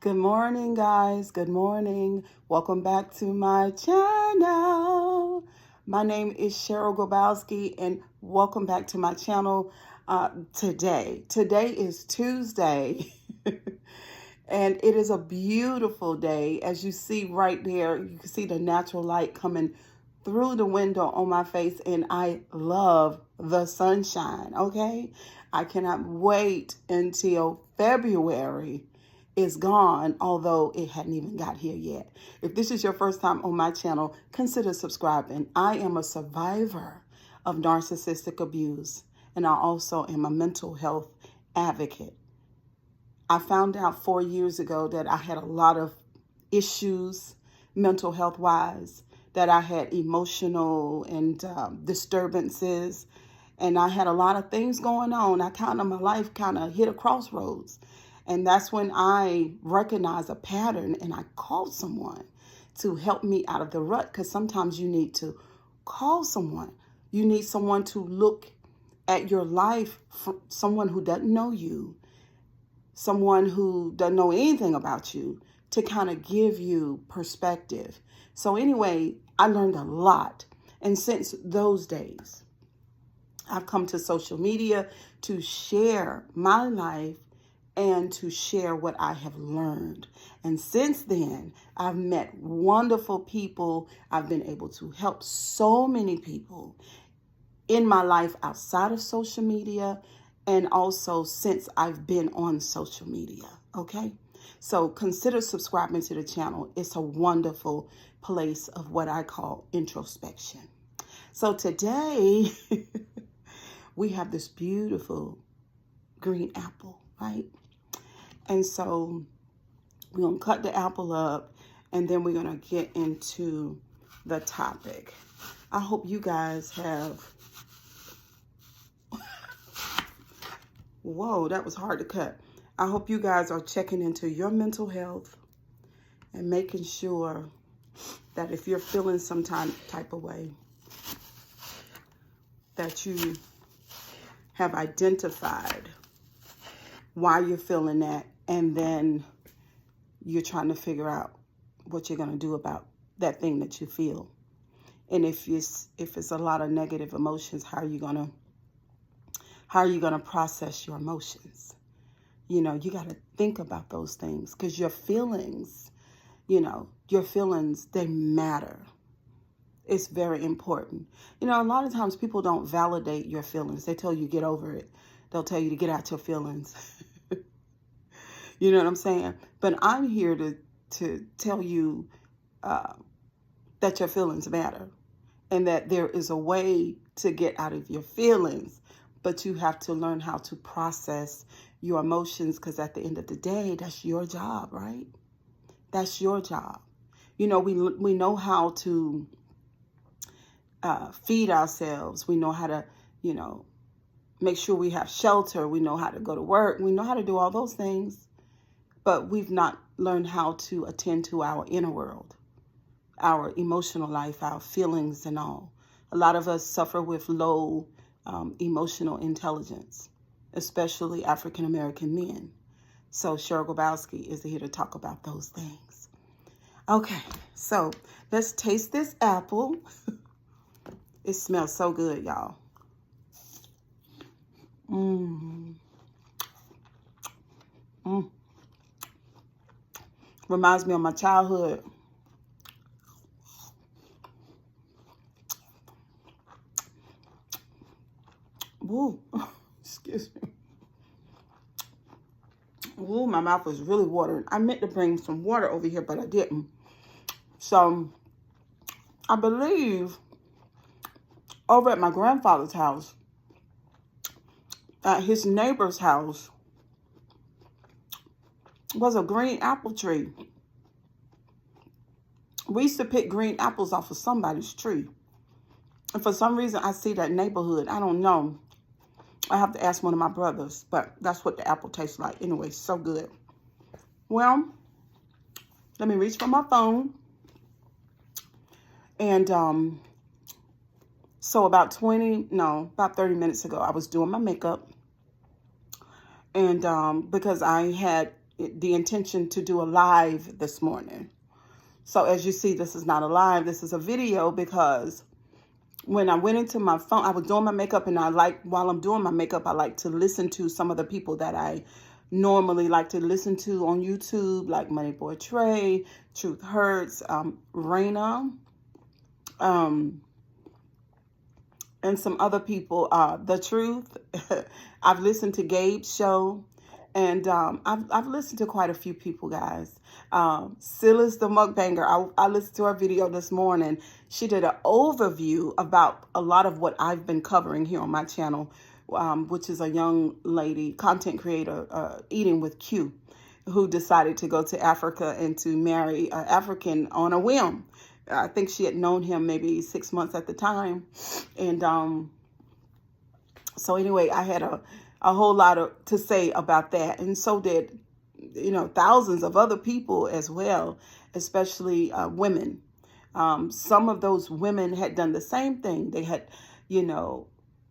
Good morning, guys. Good morning. Welcome back to my channel. My name is Cheryl Grabowski, and welcome back to my channel today. Today is Tuesday, and it is a beautiful day. As you see right there, you can see the natural light coming through the window on my face, and I love the sunshine, okay? I cannot wait until February is gone, although it hadn't even got here yet. If this is your first time on my channel, consider subscribing. I am a survivor of narcissistic abuse, and I also am a mental health advocate. I found out 4 years ago that I had a lot of issues, mental health wise, that I had emotional and disturbances, and I had a lot of things going on. My life kind of hit a crossroads. And that's when I recognized a pattern and I called someone to help me out of the rut, because sometimes you need to call someone. You need someone to look at your life, someone who doesn't know you, someone who doesn't know anything about you, to kind of give you perspective. So anyway, I learned a lot. And since those days, I've come to social media to share my life and to share what I have learned. And since then, I've met wonderful people. I've been able to help so many people in my life outside of social media, and also since I've been on social media, okay? So consider subscribing to the channel. It's a wonderful place of what I call introspection. So today, we have this beautiful green apple, right? And so we're going to cut the apple up, and then we're going to get into the topic. I hope you guys have... Whoa, that was hard to cut. I hope you guys are checking into your mental health and making sure that if you're feeling some type of way, that you have identified why you're feeling that, and then you're trying to figure out what you're going to do about that thing that you feel. And if it's a lot of negative emotions, how are you going to process your emotions? You know, you got to think about those things, because your feelings, they matter. It's very important. A lot of times people don't validate your feelings. They tell you get over it. They'll tell you to get out your feelings. You know what I'm saying? But I'm here to tell you that your feelings matter, and that there is a way to get out of your feelings, but you have to learn how to process your emotions, because at the end of the day, that's your job, right? That's your job. We know how to feed ourselves. We know how to, make sure we have shelter. We know how to go to work. We know how to do all those things, but we've not learned how to attend to our inner world, our emotional life, our feelings and all. A lot of us suffer with low emotional intelligence, especially African American men. So Cheryl Grabowski is here to talk about those things. Okay, so let's taste this apple. It smells so good, y'all. Reminds me of my childhood. Woo, excuse me. Ooh, my mouth was really watering. I meant to bring some water over here, but I didn't. So, I believe over at my grandfather's house, at his neighbor's house, was a green apple tree. We used to pick green apples off of somebody's tree. And for some reason, I see that neighborhood. I don't know. I have to ask one of my brothers, but that's what the apple tastes like. Anyway, so good. Well, let me reach for my phone. And so about 30 minutes ago, I was doing my makeup. And because I had the intention to do a live this morning. So as you see, this is not a live, this is a video, because when I went into my phone, I was doing my makeup, and while I'm doing my makeup, I like to listen to some of the people that I normally like to listen to on YouTube, like Money Boy Trey, Truth Hurts, Raina, and some other people, The Truth. I've listened to Gabe's show, and I've listened to quite a few people, guys. Silas the Mukbanger, I listened to her video this morning. She did an overview about a lot of what I've been covering here on my channel, which is a young lady, content creator, Eating with Q, who decided to go to Africa and to marry an African on a whim. I think she had known him maybe 6 months at the time. And so anyway, I had a whole lot to say about that. And so did, thousands of other people as well, especially women. Some of those women had done the same thing. They had,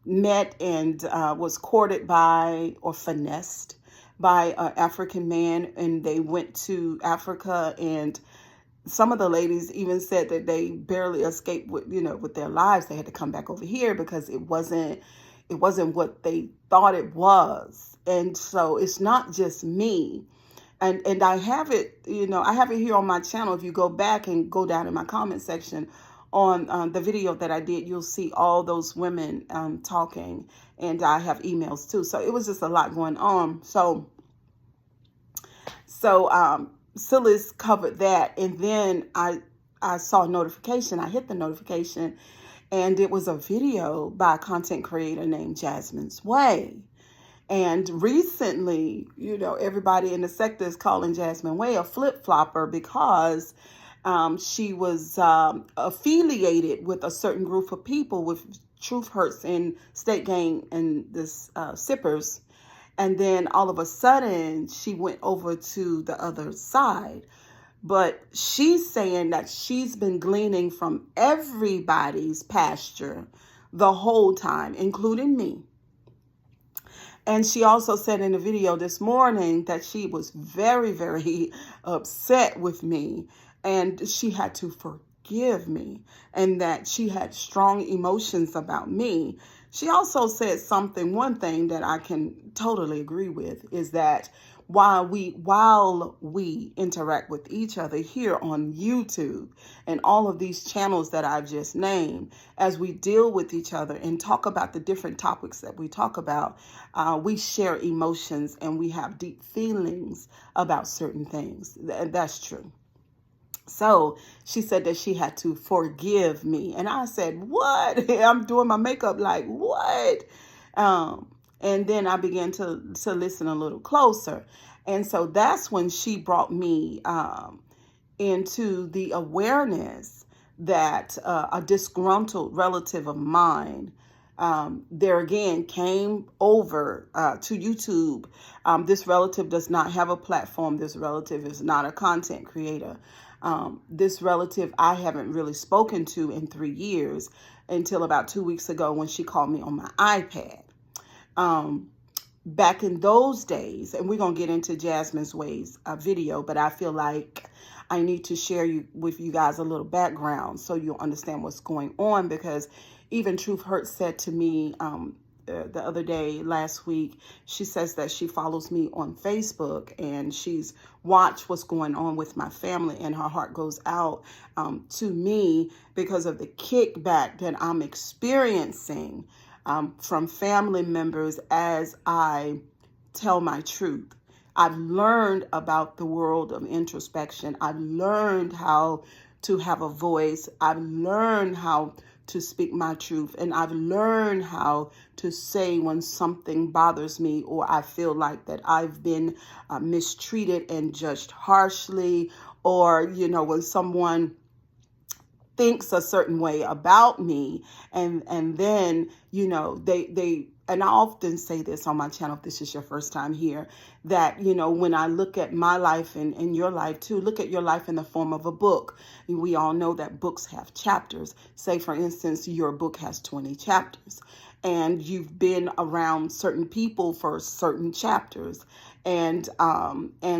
met and was courted by or finessed by an African man, and they went to Africa, and some of the ladies even said that they barely escaped with their lives. They had to come back over here because it wasn't what they thought it was. And so it's not just me. And I have it, I have it here on my channel. If you go back and go down in my comment section on the video that I did, you'll see all those women talking, and I have emails too. So it was just a lot going on. So Silas covered that, and then I saw a notification. I hit the notification, and it was a video by a content creator named Jasmine's Way. And recently, everybody in the sector is calling Jasmine Way a flip-flopper because she was affiliated with a certain group of people, with Truth Hurts and State Gang and this Sippers. And then all of a sudden, she went over to the other side. But she's saying that she's been gleaning from everybody's pasture the whole time, including me. And she also said in the video this morning that she was very, very upset with me, and she had to forgive me, and that she had strong emotions about me. She also said one thing that I can totally agree with, is that while we interact with each other here on YouTube and all of these channels that I've just named, as we deal with each other and talk about the different topics that we talk about, we share emotions and we have deep feelings about certain things. That's true. So she said that she had to forgive me. And I said, what? I'm doing my makeup like, what? And then I began to listen a little closer. And so that's when she brought me into the awareness that a disgruntled relative of mine there again came over to YouTube. This relative does not have a platform. This relative is not a content creator. This relative I haven't really spoken to in 3 years, until about 2 weeks ago when she called me on my iPad. Back in those days, and we're going to get into Jasmine's Ways video, but I feel like I need to share with you guys a little background so you'll understand what's going on, because even Truth Hurts said to me the other day, last week, she says that she follows me on Facebook and she's watched what's going on with my family, and her heart goes out to me because of the kickback that I'm experiencing from family members as I tell my truth. I've learned about the world of introspection. I've learned how to have a voice. I've learned how to speak my truth. And I've learned how to say when something bothers me, or I feel like that I've been mistreated and judged harshly, or, when someone thinks a certain way about me, and then, they and I often say this on my channel, if this is your first time here, that, when I look at my life and your life too, look at your life in the form of a book. We all know that books have chapters. Say, for instance, your book has 20 chapters, and you've been around certain people for certain chapters. And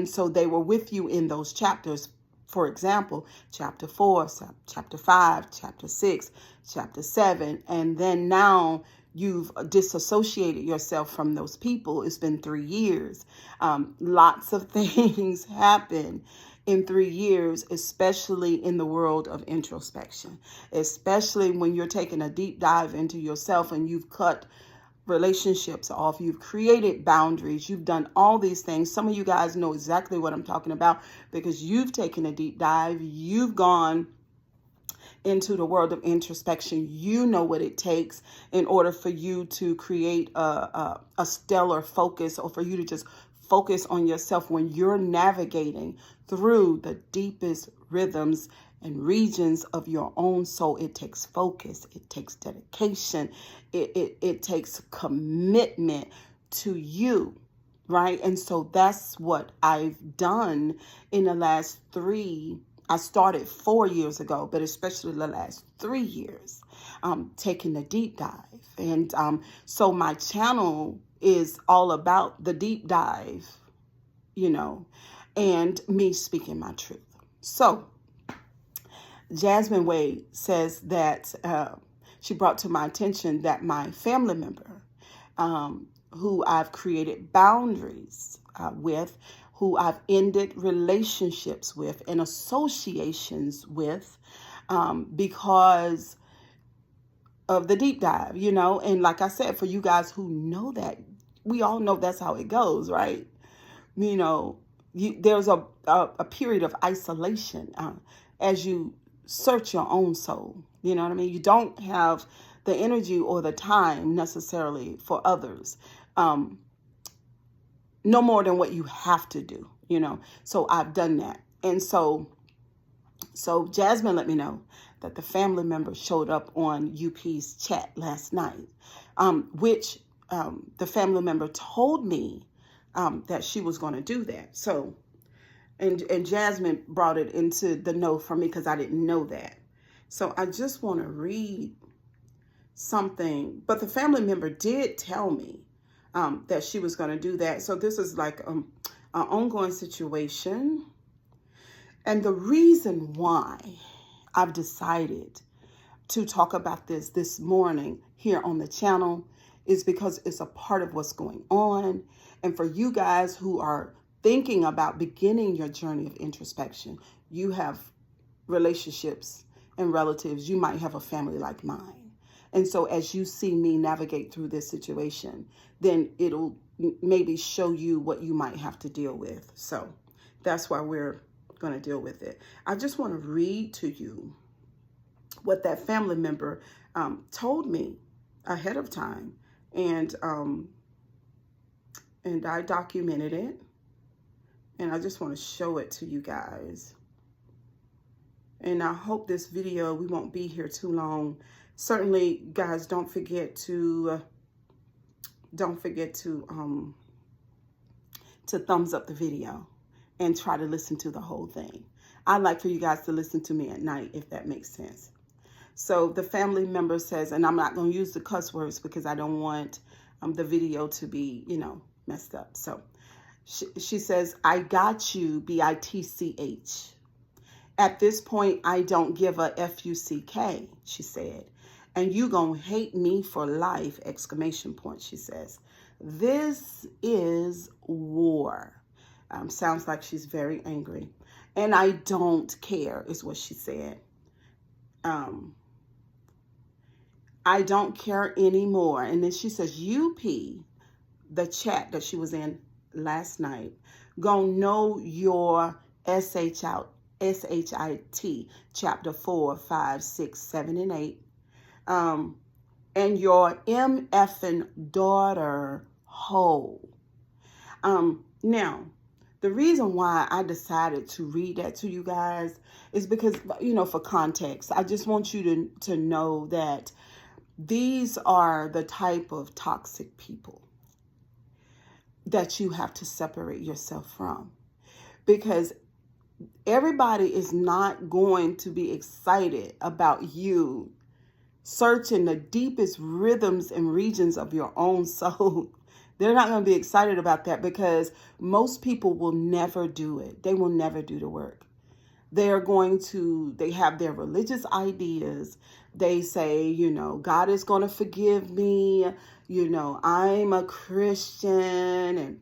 so they were with you in those chapters. For example, chapter 4, chapter 5, chapter 6, chapter 7, and then now you've disassociated yourself from those people. It's been 3 years. Lots of things happen in 3 years, especially in the world of introspection, especially when you're taking a deep dive into yourself and you've cut relationships off, you've created boundaries, you've done all these things. Some of you guys know exactly what I'm talking about because you've taken a deep dive, you've gone into the world of introspection. You know what it takes in order for you to create a stellar focus, or for you to just focus on yourself when you're navigating through the deepest rhythms and regions of your own soul. It takes focus, it takes dedication, it takes commitment to you, right? And so that's what I've done in the last I started 4 years ago, but especially the last 3 years, taking a deep dive. And so my channel is all about the deep dive, and me speaking my truth. So Jasmine Wade says that she brought to my attention that my family member, who I've created boundaries with, who I've ended relationships with and associations with, because of the deep dive, and like I said, for you guys who know that, we all know that's how it goes, right? There's a period of isolation as you search your own soul. You know what I mean? You don't have the energy or the time necessarily for others, no more than what you have to do, So I've done that. And so Jasmine let me know that the family member showed up on UP's chat last night, which the family member told me that she was going to do that. So, and Jasmine brought it into the know for me because I didn't know that. So I just want to read something. But the family member did tell me that she was going to do that. So this is like an ongoing situation. And the reason why I've decided to talk about this morning here on the channel is because it's a part of what's going on. And for you guys who are thinking about beginning your journey of introspection, you have relationships and relatives, you might have a family like mine. And so as you see me navigate through this situation, then it'll maybe show you what you might have to deal with. So that's why we're going to deal with it. I just want to read to you what that family member told me ahead of time, and I documented it, and I just want to show it to you guys. And I hope this video, we won't be here too long. Certainly, guys, don't forget to thumbs up the video and try to listen to the whole thing. I'd like for you guys to listen to me at night, if that makes sense. So the family member says, and I'm not going to use the cuss words because I don't want the video to be, messed up. So she says, I got you, BITCH. At this point, I don't give a FUCK, she said. And you gonna hate me for life, exclamation point, she says. This is war. Sounds like she's very angry. And I don't care, is what she said. I don't care anymore. And then she says, UP, the chat that she was in last night, gonna know your SHIT, chapter 4, 5, 6, 7, and 8. And your MFing daughter whole. Now, the reason why I decided to read that to you guys is because, for context, I just want you to know that these are the type of toxic people that you have to separate yourself from. Because everybody is not going to be excited about you searching the deepest rhythms and regions of your own soul They're not going to be excited about that because most people will never do it. They will never do the work. They have their religious ideas. They say, God is going to forgive me. I'm a Christian and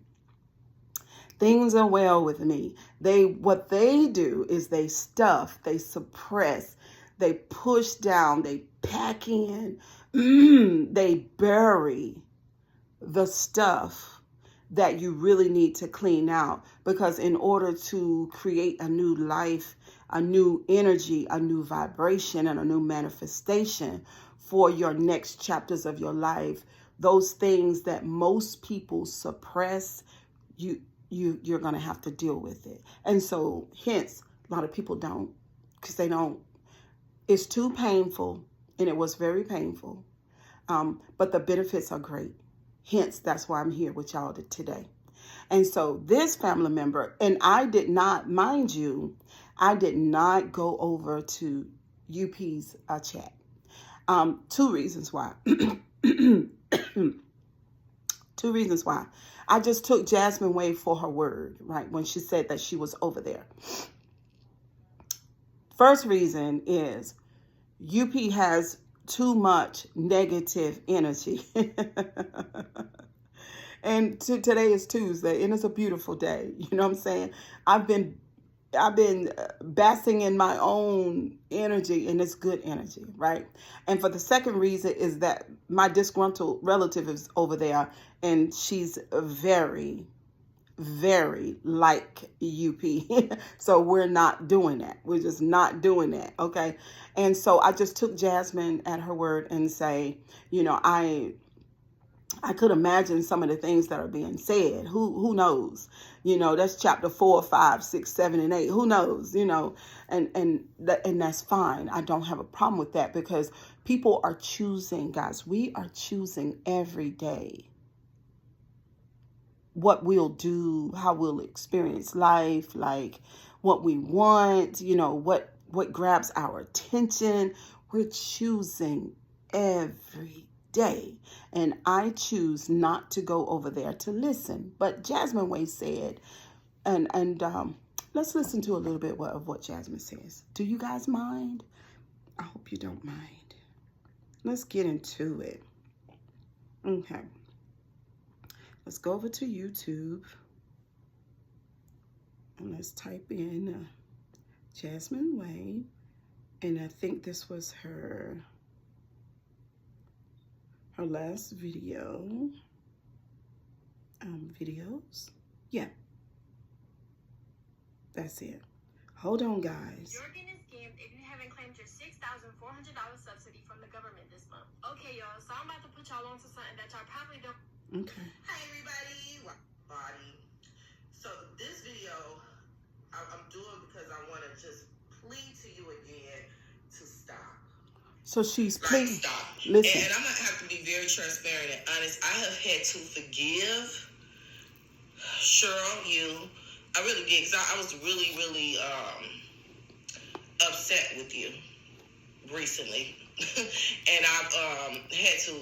things are well with me. What they do is they stuff, they suppress, they push down, they pack in, they bury the stuff that you really need to clean out, because in order to create a new life, a new energy, a new vibration, and a new manifestation for your next chapters of your life, those things that most people suppress, you're going to have to deal with it. And so hence a lot of people don't, because it's too painful, and it was very painful, but the benefits are great. Hence, that's why I'm here with y'all today. And so this family member, and I did not, mind you, I did not go over to UP's chat. 2 reasons why. 2 reasons why. I just took Jasmine Wade for her word, right, when she said that she was over there. First reason is UP has too much negative energy. And today is Tuesday, and it's a beautiful day. You know what I'm saying? I've been basking in my own energy, and it's good energy, right? And for the second reason is that my disgruntled relative is over there, and she's very, very like UP. So we're not doing that. We're just not doing that, okay? And so I just took Jasmine at her word and say, I could imagine some of the things that are being said. Who knows? That's chapter 4, 5, 6, 7, and 8. Who knows? And that's fine. I don't have a problem with that, because people are choosing, guys. We are choosing every day what we'll do, how we'll experience life, like what we want, what grabs our attention. We're choosing every day. And I choose not to go over there to listen. But Jasmine Wade said, and let's listen to a little bit of what Jasmine says. Do you guys mind? I hope you don't mind. Let's get into it. Okay. Let's go over to YouTube. And let's type in Jasmine Wade. And I think this was her last videos. Yeah, that's it. Hold on, guys. You're getting scammed if you haven't claimed your $6,400 subsidy from the government this month. Okay, y'all, so I'm about to put y'all onto something that y'all probably don't. Okay. Hi, everybody. Body. So this video I'm doing because I want to just plead to you again to stop. So she's pleading. Stop. Listen. And I'm going to have to be very transparent and honest. I have had to forgive Cheryl, you. I really did, because I was really, really upset with you recently. And I've had to,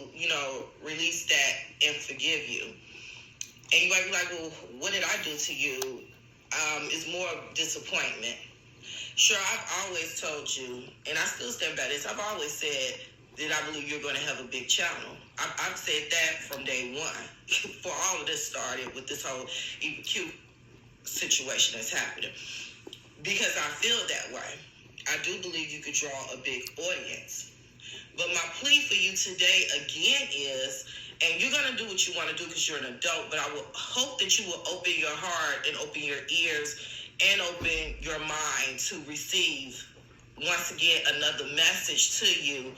release that and forgive you. And you might be like, well, what did I do to you? It's more disappointment. Sure, I've always told you, and I still stand by this, I've always said that I believe you're going to have a big channel. I've said that from day one, before all of this started with this whole EQ situation that's happening. Because I feel that way. I do believe you could draw a big audience. But my plea for you today again is, and you're going to do what you want to do because you're an adult, but I will hope that you will open your heart and open your ears and open your mind to receive, once again, another message to you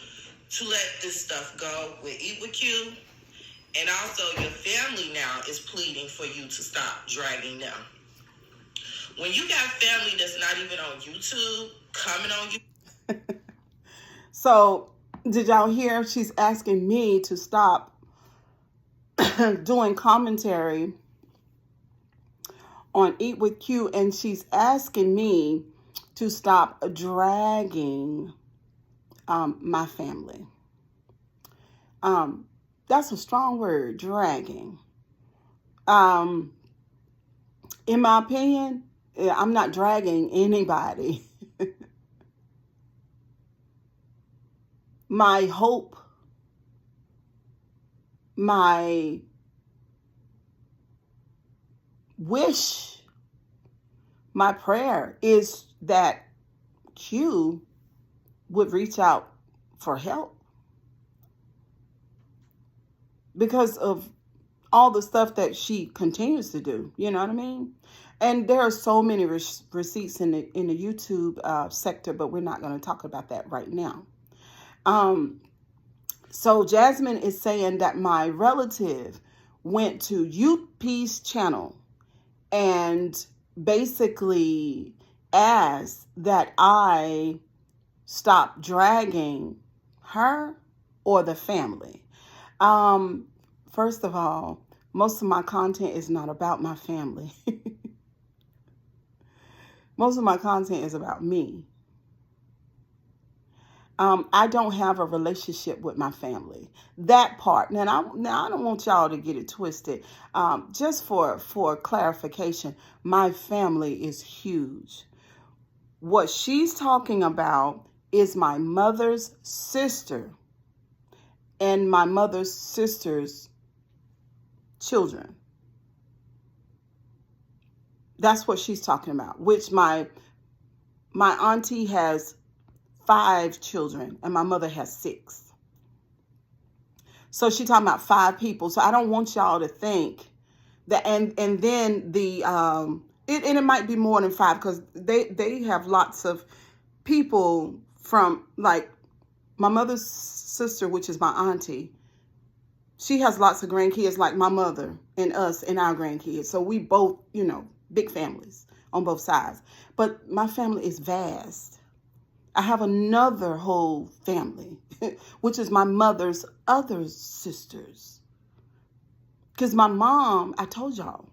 to let this stuff go with Eat With You. And also your family now is pleading for you to stop dragging them. When you got family that's not even on YouTube, coming on you. So, did y'all hear? She's asking me to stop doing commentary on Eat With Q, and she's asking me to stop dragging my family. That's a strong word, dragging. In my opinion, I'm not dragging anybody. My hope, my wish, my prayer is that Q would reach out for help because of all the stuff that she continues to do. You know what I mean? And there are so many receipts in the YouTube sector, but we're not going to talk about that right now. So Jasmine is saying that my relative went to UP's channel and basically asked that I stop dragging her or the family. First of all, most of my content is not about my family. Most of my content is about me. I don't have a relationship with my family. That part. Now I don't want y'all to get it twisted. Just for clarification, my family is huge. What she's talking about is my mother's sister and my mother's sister's children. That's what she's talking about, which my auntie has 5 children and my mother has 6. So she's talking about 5 people. So I don't want y'all to think that, and then the, it might be more than 5 because they have lots of people from, like, my mother's sister, which is my auntie. She has lots of grandkids like my mother and us and our grandkids. So we both, big families on both sides. But my family is vast. I have another whole family, which is my mother's other sisters. Because my mom, I told y'all,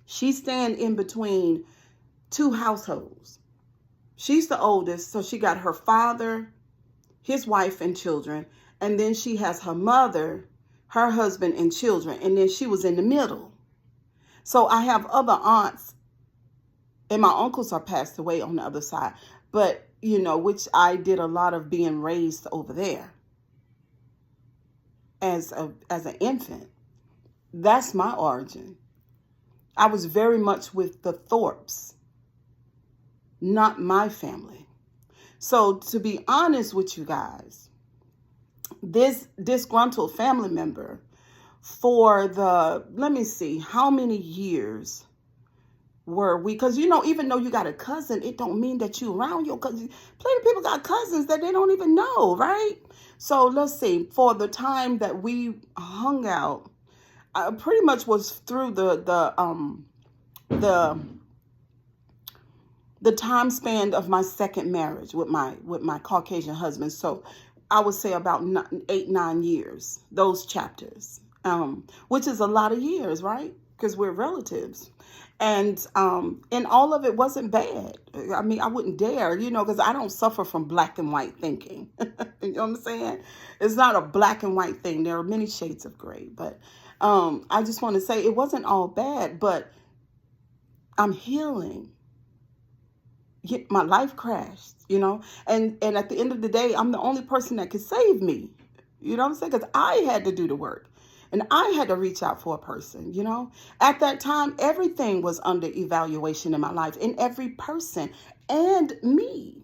she's staying in between 2 households. She's the oldest, so she got her father, his wife, and children. And then she has her mother, her husband, and children. And then she was in the middle. So I have other aunts, and my uncles are passed away on the other side. But, which I did a lot of being raised over there as an infant. That's my origin. I was very much with the Thorpes, not my family. So to be honest with you guys, this disgruntled family member for let me see, how many years were we? Because, even though you got a cousin, it don't mean that you around your cousin. Plenty of people got cousins that they don't even know, right? So let's see, for the time that we hung out, I pretty much was through the time span of my second marriage with my Caucasian husband. So I would say about 8-9 years, those chapters, which is a lot of years, right? Because we're relatives. And all of it wasn't bad. I mean, I wouldn't dare, because I don't suffer from black and white thinking. You know what I'm saying? It's not a black and white thing. There are many shades of gray. But I just want to say it wasn't all bad, but I'm healing. My life crashed, and at the end of the day, I'm the only person that could save me. You know what I'm saying? Because I had to do the work. And I had to reach out for a person, At that time, everything was under evaluation in my life, and every person and me.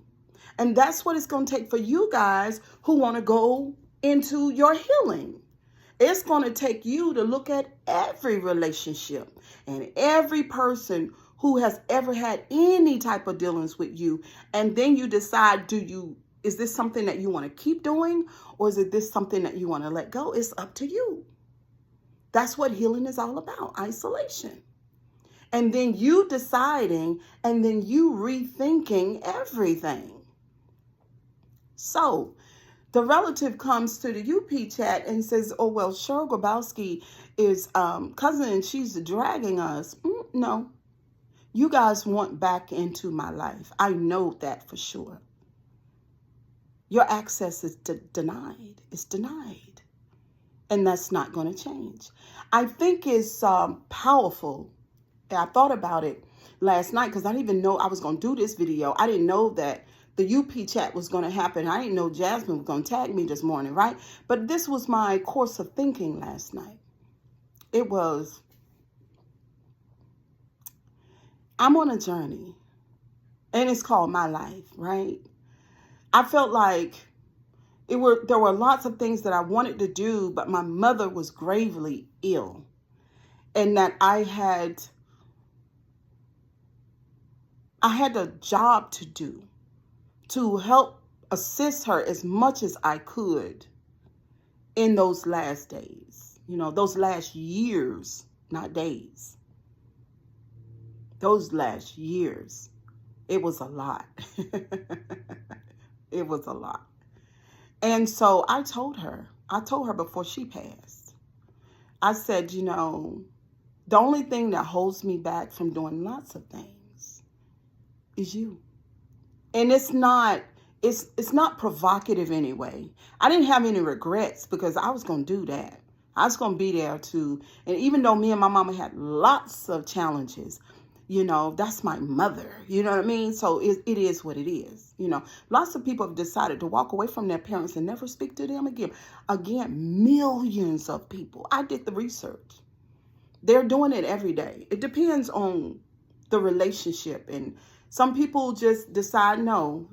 And that's what it's going to take for you guys who want to go into your healing. It's going to take you to look at every relationship and every person who has ever had any type of dealings with you. And then you decide, is this something that you want to keep doing? Or is this something that you want to let go? It's up to you. That's what healing is all about, isolation. And then you deciding, and then you rethinking everything. So the relative comes to the UP chat and says, oh, well, Cheryl Grabowski is cousin and she's dragging us. No, you guys want back into my life. I know that for sure. Your access is denied. It's denied. And that's not going to change. I think it's powerful. I thought about it last night because I didn't even know I was going to do this video. I didn't know that the UP chat was going to happen. I didn't know Jasmine was going to tag me this morning, right? But this was my course of thinking last night. It was, I'm on a journey, and it's called my life, right? I felt like there were lots of things that I wanted to do, but my mother was gravely ill, and that I had a job to do to help assist her as much as I could in those last days, those last years, not days, those last years. It was a lot. It was a lot. And so I told her before she passed, I said, the only thing that holds me back from doing lots of things is you. And it's not provocative anyway. I didn't have any regrets because I was going to do that. I was going to be there too. And even though me and my mama had lots of challenges, that's my mother. You know what I mean? So it is what it is. Lots of people have decided to walk away from their parents and never speak to them again. Again, millions of people. I did the research. They're doing it every day. It depends on the relationship, and some people just decide, no,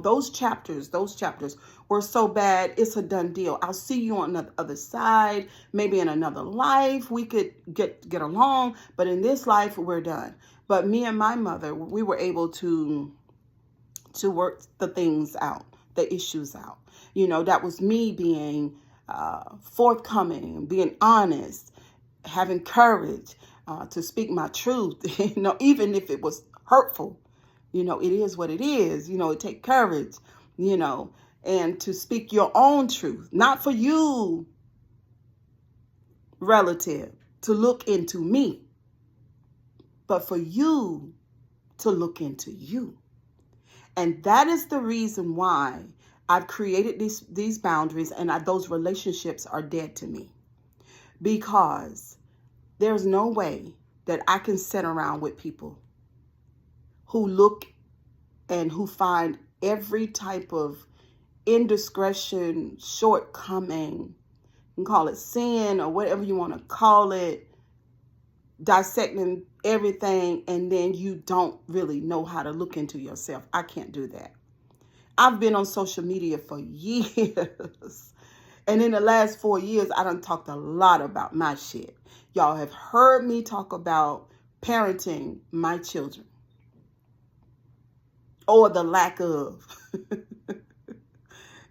those chapters were so bad, it's a done deal. I'll see you on the other side. Maybe in another life we could get along, but in this life we're done. But me and my mother, we were able to work the things out, the issues out. That was me being forthcoming, being honest, having courage to speak my truth, even if it was hurtful. It is what it is. It takes courage, and to speak your own truth, not for you, relative, to look into me, but for you to look into you. And that is the reason why I've created these boundaries, and those relationships are dead to me, because there's no way that I can sit around with people who look and who find every type of indiscretion, shortcoming, you can call it sin or whatever you want to call it, dissecting everything, and then you don't really know how to look into yourself. I can't do that. I've been on social media for years. And in the last 4 years, I done talked a lot about my shit. Y'all have heard me talk about parenting my children, or the lack of,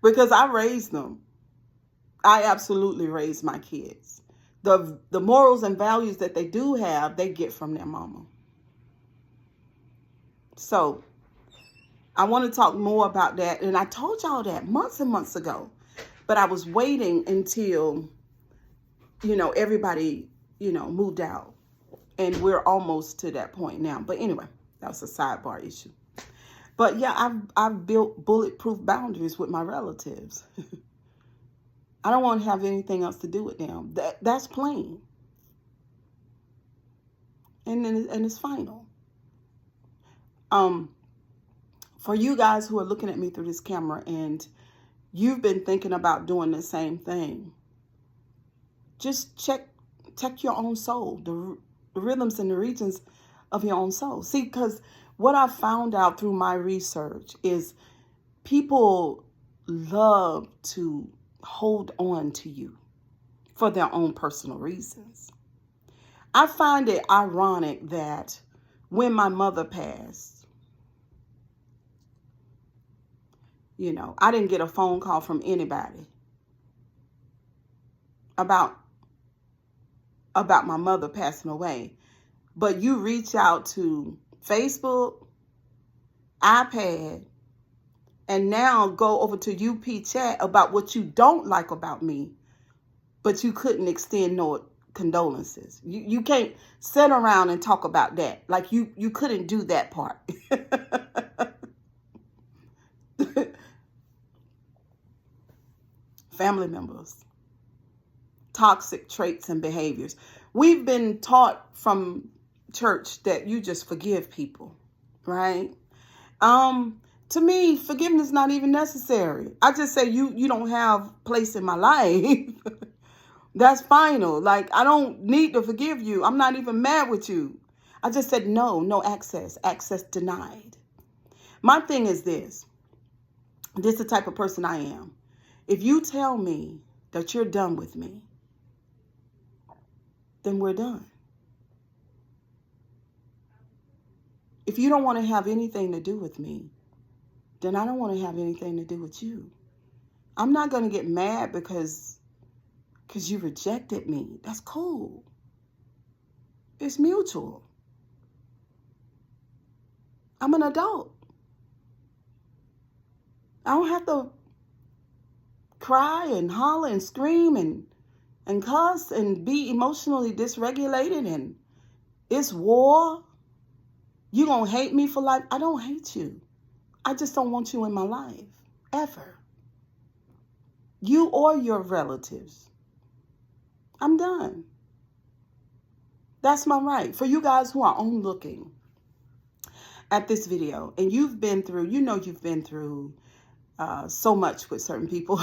because I raised them. I absolutely raised my kids. The morals and values that they do have, they get from their mama. So I want to talk more about that. And I told y'all that months and months ago, but I was waiting until, everybody, moved out, and we're almost to that point now. But anyway, that was a sidebar issue. But yeah, I've built bulletproof boundaries with my relatives. I don't want to have anything else to do with them. That's plain. And it's final. For you guys who are looking at me through this camera and you've been thinking about doing the same thing, just check your own soul, the rhythms and the regions of your own soul. See, because what I found out through my research is people love to hold on to you for their own personal reasons. I find it ironic that when my mother passed, I didn't get a phone call from anybody about my mother passing away. But you reach out to Facebook, iPad, and now go over to UP chat about what you don't like about me, but you couldn't extend no condolences. You can't sit around and talk about that. Like you couldn't do that part. Family members. toxic traits and behaviors. We've been taught from church that you just forgive people, right? To me, forgiveness is not even necessary. I just say you don't have place in my life. That's final. Like, I don't need to forgive you. I'm not even mad with you. I just said no access. Access denied. My thing is this. This is the type of person I am. If you tell me that you're done with me, then we're done. If you don't want to have anything to do with me, then I don't want to have anything to do with you. I'm not going to get mad because you rejected me. That's cool. It's mutual. I'm an adult. I don't have to cry and holler and scream and cuss and be emotionally dysregulated and it's war. You gonna hate me for life? I don't hate you. I just don't want you in my life, ever. You or your relatives. I'm done. That's my right. For you guys who are on looking at this video and you've been through, you've been through so much with certain people.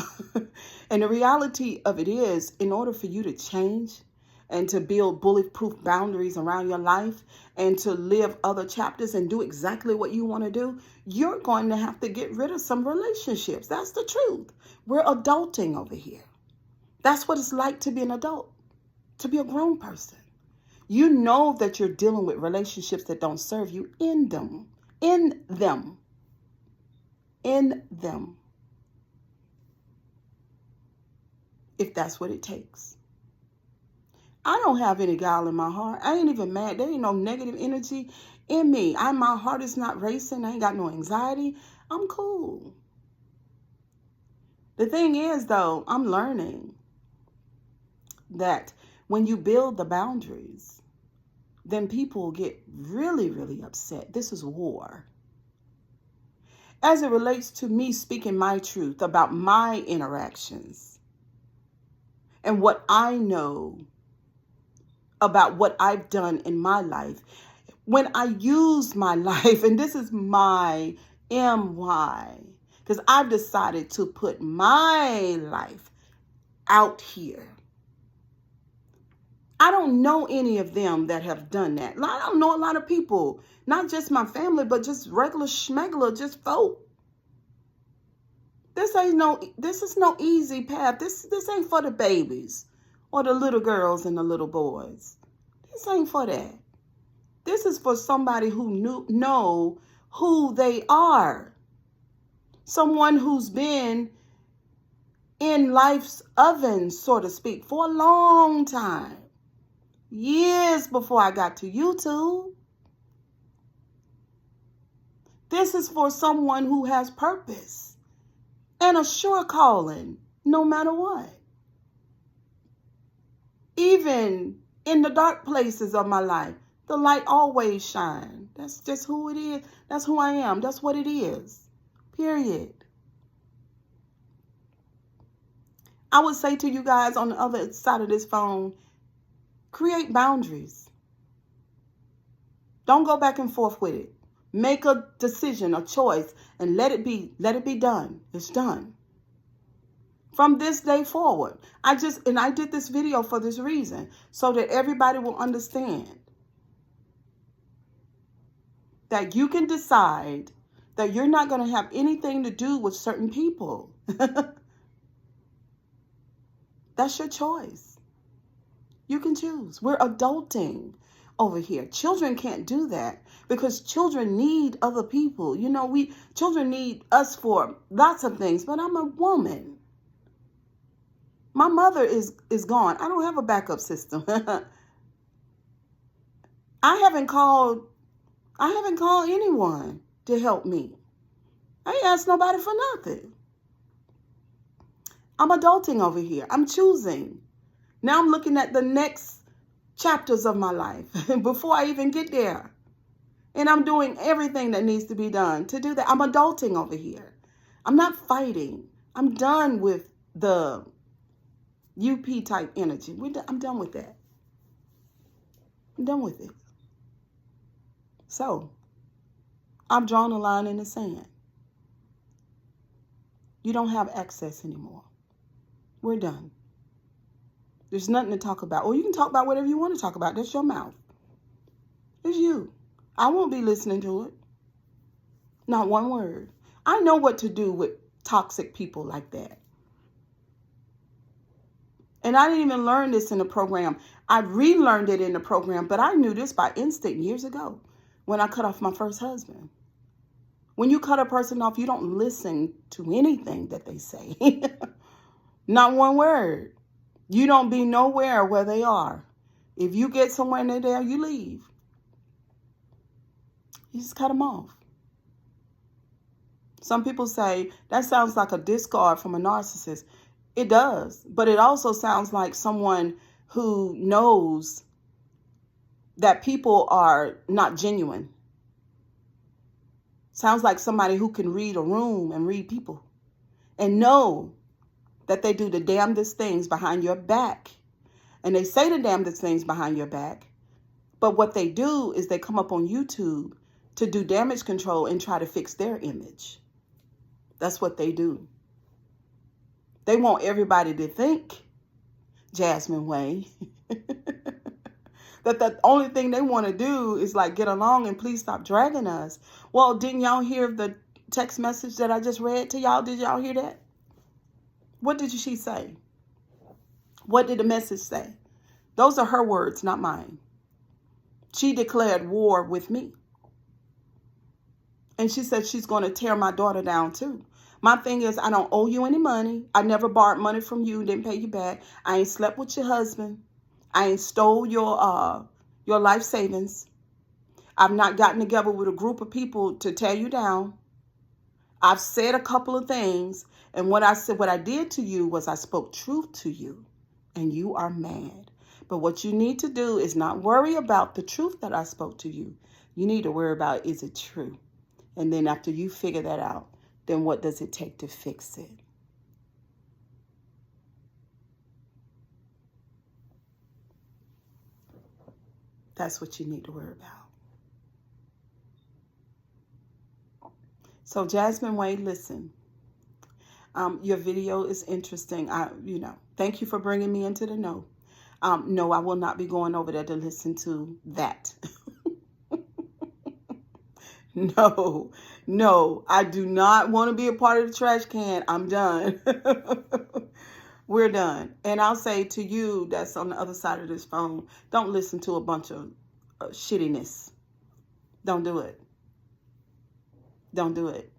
And the reality of it is, in order for you to change and to build bulletproof boundaries around your life and to live other chapters and do exactly what you want to do, you're going to have to get rid of some relationships. That's the truth. We're adulting over here. That's what it's like to be an adult, to be a grown person. You know that you're dealing with relationships that don't serve you. In them. If that's what it takes. I don't have any guile in my heart. I ain't even mad. There ain't no negative energy in me. My heart is not racing. I ain't got no anxiety. I'm cool. The thing is, though, I'm learning that when you build the boundaries, then people get really, really upset. This is war. As it relates to me speaking my truth about my interactions and what I know about what I've done in my life, when I use my life, and this is my MY, because I've decided to put my life out here. I don't know any of them that have done that. I don't know a lot of people, not just my family, but just regular schmegler, just folk. This is no easy path. This ain't for the babies or the little girls and the little boys. This ain't for that. This is for somebody who know who they are. Someone who's been in life's oven, so to speak, for a long time. Years before I got to YouTube. This is for someone who has purpose and a sure calling, no matter what. Even in the dark places of my life, the light always shines. That's just who it is. That's who I am. That's what it is. Period. I would say to you guys on the other side of this phone, create boundaries. Don't go back and forth with it. Make a decision, a choice, and let it be done. It's done. From this day forward, I did this video for this reason, so that everybody will understand that you can decide that you're not going to have anything to do with certain people. That's your choice. You can choose. We're adulting over here. Children can't do that because children need other people. Children need us for lots of things, but I'm a woman. My mother is gone. I don't have a backup system. I haven't called anyone to help me. I ain't asked nobody for nothing. I'm adulting over here. I'm choosing. Now I'm looking at the next chapters of my life before I even get there. And I'm doing everything that needs to be done to do that. I'm adulting over here. I'm not fighting. I'm done with the UP type energy. I'm done with that. I'm done with it. So, I've drawn a line in the sand. You don't have access anymore. We're done. There's nothing to talk about. Or you can talk about whatever you want to talk about. That's your mouth. It's you. I won't be listening to it. Not one word. I know what to do with toxic people like that. And I didn't even learn this in the program. I relearned it in the program, but I knew this by instinct years ago when I cut off my first husband. When you cut a person off, you don't listen to anything that they say. Not one word. You don't be nowhere where they are. If you get somewhere and they're there, you leave. You just cut them off. Some people say, that sounds like a discard from a narcissist. It does, but it also sounds like someone who knows that people are not genuine. Sounds like somebody who can read a room and read people and know that they do the damnedest things behind your back. And they say the damnedest things behind your back, but what they do is they come up on YouTube to do damage control and try to fix their image. That's what they do. They want everybody to think, Jasmine Way, that the only thing they want to do is like get along and please stop dragging us. Well, didn't y'all hear the text message that I just read to y'all? Did y'all hear that? What did she say? What did the message say? Those are her words, not mine. She declared war with me. And she said she's going to tear my daughter down too. My thing is, I don't owe you any money. I never borrowed money from you, didn't pay you back. I ain't slept with your husband. I ain't stole your life savings. I've not gotten together with a group of people to tear you down. I've said a couple of things, and what I did to you was I spoke truth to you, and you are mad. But what you need to do is not worry about the truth that I spoke to you. You need to worry about, is it true? And then after you figure that out, then what does it take to fix it? That's what you need to worry about. So Jasmine Way, listen, your video is interesting. Thank you for bringing me into the know. No, I will not be going over there to listen to that. No, I do not want to be a part of the trash can. I'm done. We're done. And I'll say to you that's on the other side of this phone, don't listen to a bunch of shittiness. Don't do it. Don't do it.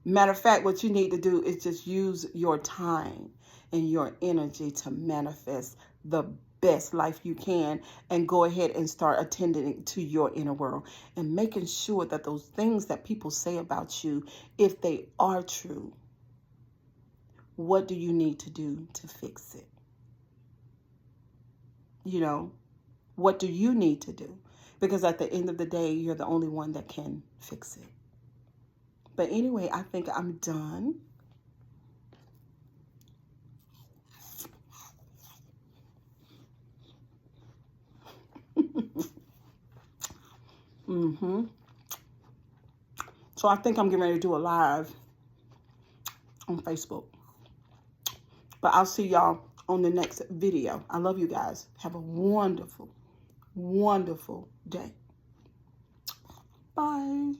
Matter of fact, what you need to do is just use your time and your energy to manifest the best life you can, and go ahead and start attending to your inner world and making sure that those things that people say about you, if they are true, what do you need to do to fix it? What do you need to do? Because at the end of the day, you're the only one that can fix it. But anyway, I think I'm done. So I think I'm getting ready to do a live on Facebook. But I'll see y'all on the next video. I love you guys. Have a wonderful, wonderful day. Bye.